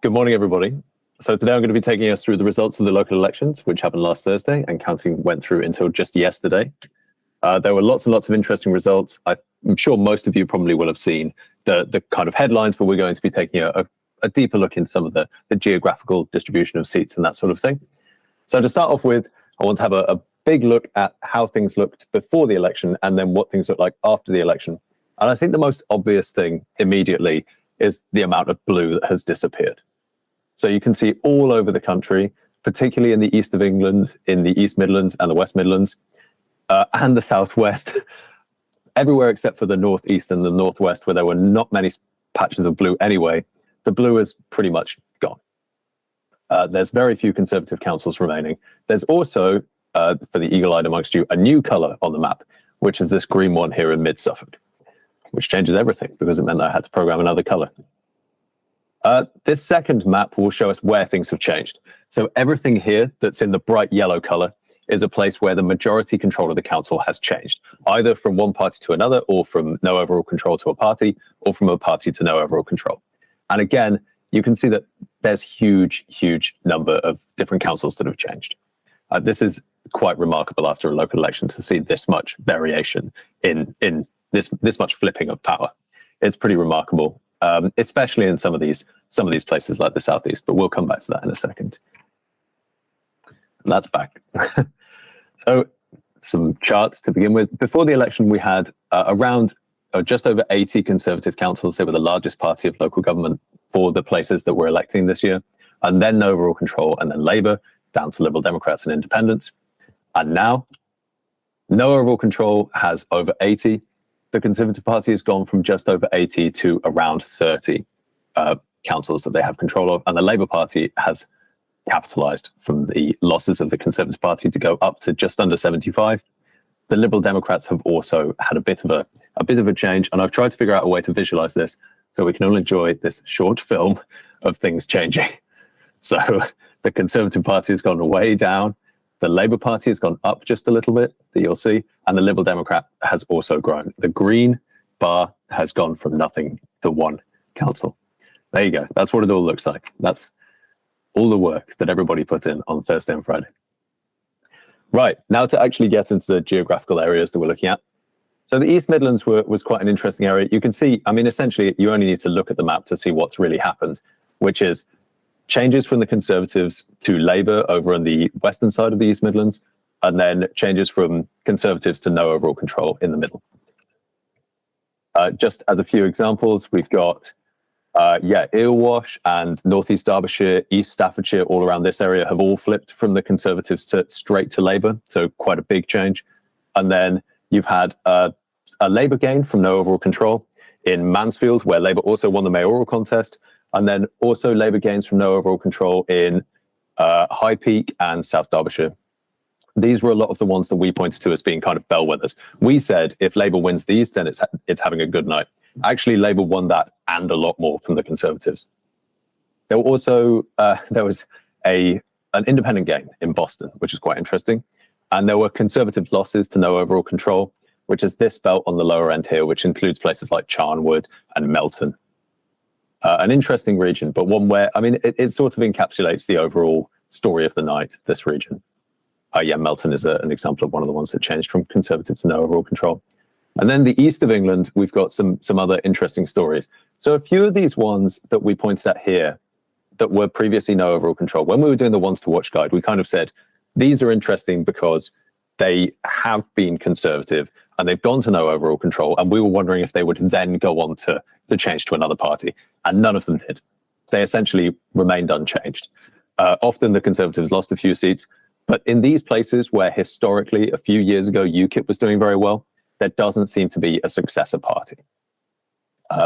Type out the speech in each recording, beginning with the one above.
Good morning, everybody. So today I'm going to be taking us through the results of the local elections, which happened last Thursday, and counting went through until just yesterday. There were lots and lots of interesting results. I'm sure most of you probably will have seen the kind of headlines, but we're going to be taking a deeper look into some of the geographical distribution of seats and that sort of thing. So to start off with, I want to have a big look at how things looked before the election and then what things look like after the election. And I think the most obvious thing immediately is the amount of blue that has disappeared. So you can see all over the country, particularly in the east of England, in the East Midlands and the West Midlands, and the Southwest, everywhere except for the Northeast and the Northwest, where there were not many patches of blue anyway, the blue is pretty much gone. There's very few Conservative councils remaining. There's also, for the eagle-eyed amongst you, a new colour on the map, which is this green one here in mid-Suffolk, which changes everything because it meant that I had to program another colour. This second map will show us where things have changed. So everything here that's in the bright yellow colour is a place where the majority control of the council has changed, either from one party to another, or from no overall control to a party, or from a party to no overall control. And again, you can see that there's huge number of different councils that have changed. This is quite remarkable after a local election to see this much variation in this much flipping of power. It's pretty remarkable, especially in some of these places like the Southeast, but we'll come back to that in a second. And that's back. So some charts to begin with. Before the election, we had around just over 80 Conservative councils. They were the largest party of local government for the places that we're electing this year, and then no overall control, and then Labour, down to Liberal Democrats and Independents. And now, no overall control has over 80. The Conservative Party has gone from just over 80 to around 30 councils that they have control of, and the Labour Party has capitalised from the losses of the Conservative Party to go up to just under 75. The Liberal Democrats have also had a bit of a change, and I've tried to figure out a way to visualise this so we can all enjoy this short film of things changing. So the Conservative Party has gone way down, the Labour Party has gone up just a little bit, that you'll see, and the Liberal Democrat has also grown. The green bar has gone from nothing to one council. There you go. That's what it all looks like. That's all the work that everybody put in on Thursday and Friday. Right, now to actually get into the geographical areas that we're looking at. So the East Midlands was quite an interesting area. You can see, I mean, essentially, you only need to look at the map to see what's really happened, which is changes from the Conservatives to Labour over on the western side of the East Midlands, and then changes from Conservatives to no overall control in the middle. Just as a few examples, we've got Earwash and Northeast Derbyshire, East Staffordshire, all around this area have all flipped from the Conservatives straight to Labour, so quite a big change. And then you've had a Labour gain from no overall control in Mansfield, where Labour also won the mayoral contest, and then also Labour gains from no overall control in High Peak and South Derbyshire. These were a lot of the ones that we pointed to as being kind of bellwethers. We said if Labour wins these, then it's having a good night. Actually, Labour won that and a lot more from the Conservatives. There were also there was an independent gain in Boston, which is quite interesting, and there were Conservative losses to no overall control, which is this belt on the lower end here, which includes places like Charnwood and Melton. An interesting region, but one where, I mean, it sort of encapsulates the overall story of the night, this region. Melton is an example of one of the ones that changed from Conservative to no overall control. And then the east of England, we've got some other interesting stories. So a few of these ones that we pointed at here that were previously no overall control, when we were doing the ones to watch guide, we kind of said, these are interesting because they have been Conservative and they've gone to no overall control. And we were wondering if they would then go on to change to another party. And none of them did. They essentially remained unchanged. Often the Conservatives lost a few seats, but in these places where historically a few years ago UKIP was doing very well, there doesn't seem to be a successor party.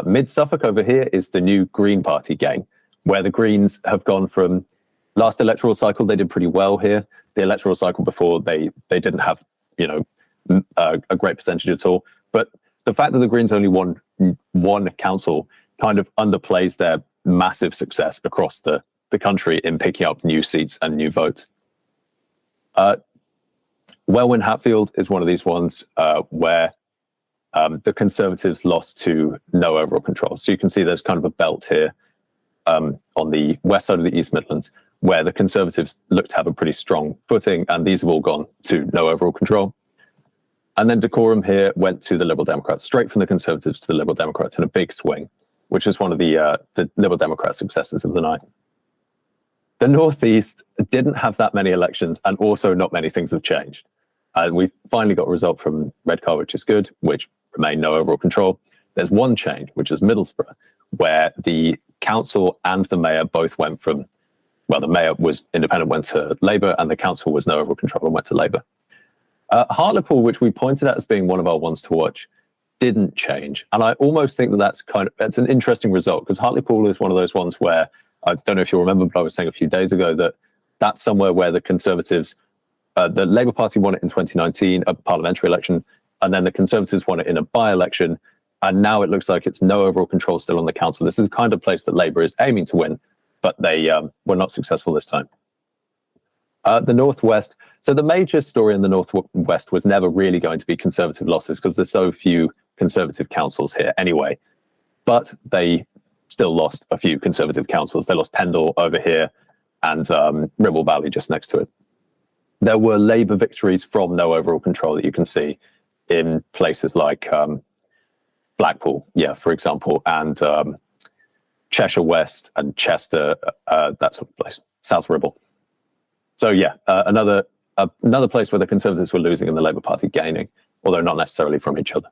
Mid-Suffolk over here is the new Green Party gain, where the Greens have gone from last electoral cycle, they did pretty well here. The electoral cycle before, they didn't have, a great percentage at all. But the fact that the Greens only won one council kind of underplays their massive success across the country in picking up new seats and new votes. Welwyn Hatfield is one of these ones where the Conservatives lost to no overall control. So you can see there's kind of a belt here on the west side of the East Midlands, where the Conservatives look to have a pretty strong footing, and these have all gone to no overall control. And then Dacorum here went to the Liberal Democrats, straight from the Conservatives to the Liberal Democrats in a big swing, which is one of the Liberal Democrat successes of the night. The Northeast didn't have that many elections, and also not many things have changed. We've finally got a result from Redcar, which is good, which remained no overall control. There's one change, which is Middlesbrough, where the council and the mayor both went from, well, the mayor was independent, went to Labour, and the council was no overall control and went to Labour. Hartlepool, which we pointed out as being one of our ones to watch, didn't change. And I almost think that that's an interesting result, because Hartlepool is one of those ones where, I don't know if you'll remember, but I was saying a few days ago that that's somewhere where the Conservatives, the Labour Party won it in 2019, a parliamentary election, and then the Conservatives won it in a by-election, and now it looks like it's no overall control still on the council. This is the kind of place that Labour is aiming to win, but they were not successful this time. The Northwest, so the major story in the Northwest was never really going to be Conservative losses, because there's so few Conservative councils here anyway, but they still lost a few Conservative councils. They lost Pendle over here and Ribble Valley just next to it. There were Labour victories from no overall control that you can see in places like Blackpool, yeah, for example, and Cheshire West and Chester, that sort of place, South Ribble. So yeah, another place where the Conservatives were losing and the Labour Party gaining, although not necessarily from each other.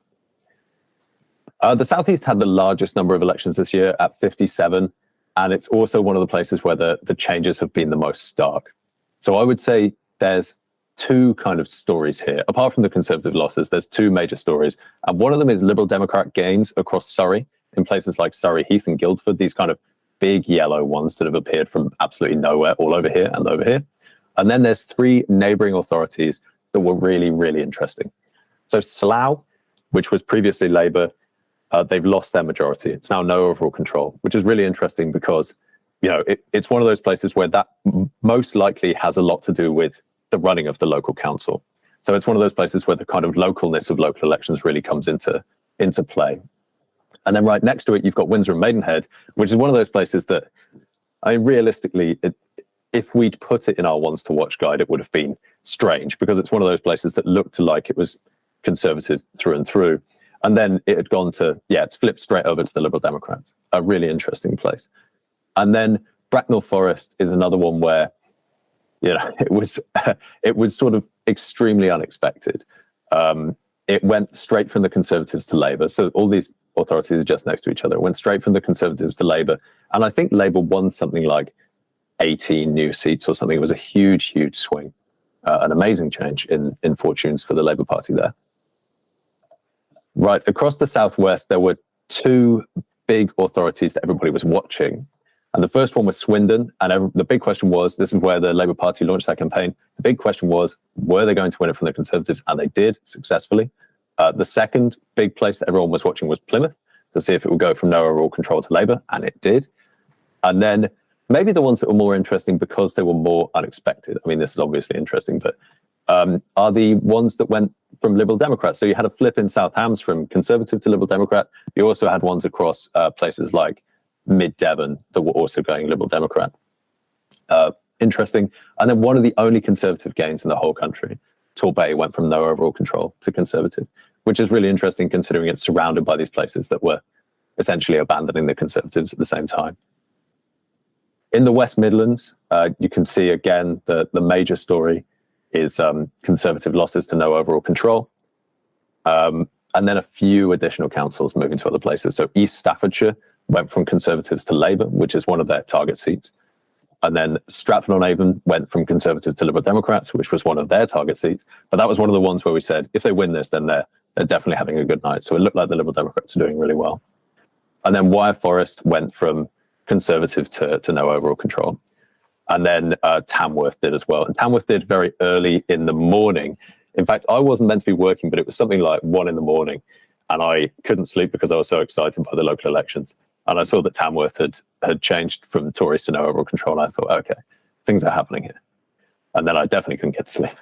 The Southeast had the largest number of elections this year at 57, and it's also one of the places where the changes have been the most stark. So I would say there's two kind of stories here. Apart from the Conservative losses, there's two major stories, and one of them is Liberal Democrat gains across Surrey, in places like Surrey Heath and Guildford, these kind of big yellow ones that have appeared from absolutely nowhere, all over here and over here. And then there's three neighbouring authorities that were really, really interesting. So Slough, which was previously Labour, they've lost their majority. It's now no overall control, which is really interesting because, you know, it's one of those places where that most likely has a lot to do with the running of the local council. So it's one of those places where the kind of localness of local elections really comes into play. And then right next to it, you've got Windsor and Maidenhead, which is one of those places that, I mean, realistically, if we'd put it in our ones to watch guide, it would have been strange, because it's one of those places that looked like it was Conservative through and through. And then it had gone to, yeah, it's flipped straight over to the Liberal Democrats, a really interesting place. And then Bracknell Forest is another one where, you know, it was sort of extremely unexpected. It went straight from the Conservatives to Labour. So all these authorities are just next to each other. It went straight from the Conservatives to Labour. And I think Labour won something like 18 new seats or something. It was a huge, huge swing, an amazing change in fortunes for the Labour Party there. Right, across the Southwest, there were two big authorities that everybody was watching. And the first one was Swindon. And the big question was, this is where the Labour Party launched their campaign. The big question was, were they going to win it from the Conservatives? And they did successfully. The second big place that everyone was watching was Plymouth, to see if it would go from no overall control to Labour, and it did. And then maybe the ones that were more interesting because they were more unexpected. I mean, this is obviously interesting, but are the ones that went from Liberal Democrats. So you had a flip in South Hams from Conservative to Liberal Democrat. You also had ones across places like Mid-Devon that were also going Liberal Democrat. Interesting. And then one of the only Conservative gains in the whole country, Torbay, went from no overall control to Conservative, which is really interesting considering it's surrounded by these places that were essentially abandoning the Conservatives at the same time. In the West Midlands, you can see again the major story is Conservative losses to no overall control. And then a few additional councils moving to other places. So East Staffordshire went from Conservatives to Labour, which is one of their target seats. And then Stratford-on-Avon went from Conservative to Liberal Democrats, which was one of their target seats. But that was one of the ones where we said, if they win this, then they're definitely having a good night. So it looked like the Liberal Democrats are doing really well. And then Wyre Forest went from Conservative to no overall control. And then Tamworth did as well. And Tamworth did very early in the morning. In fact, I wasn't meant to be working, but it was something like 1 a.m. And I couldn't sleep because I was so excited by the local elections. And I saw that Tamworth had changed from Tories to no overall control. And I thought, okay, things are happening here. And then I definitely couldn't get to sleep.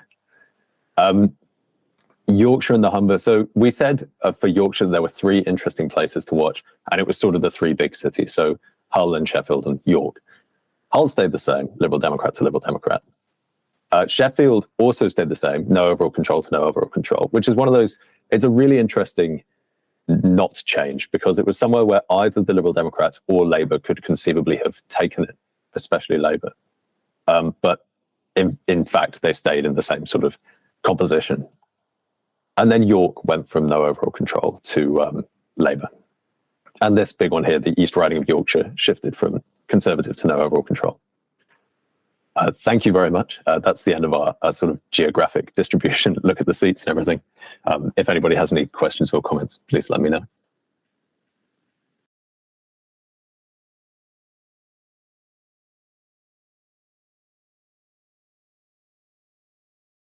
Yorkshire and the Humber. So we said for Yorkshire, there were 3 interesting places to watch. And it was sort of the 3 big cities. So Hull and Sheffield and York. Hull stayed the same, Liberal Democrat to Liberal Democrat. Sheffield also stayed the same, no overall control to no overall control, which is one of those, it's a really interesting not change, because it was somewhere where either the Liberal Democrats or Labour could conceivably have taken it, especially Labour. But in fact, they stayed in the same sort of composition. And then York went from no overall control to Labour. And this big one here, the East Riding of Yorkshire, shifted from Conservative to no overall control. Thank you very much. That's the end of our sort of geographic distribution, look at the seats and everything. If anybody has any questions or comments, please let me know.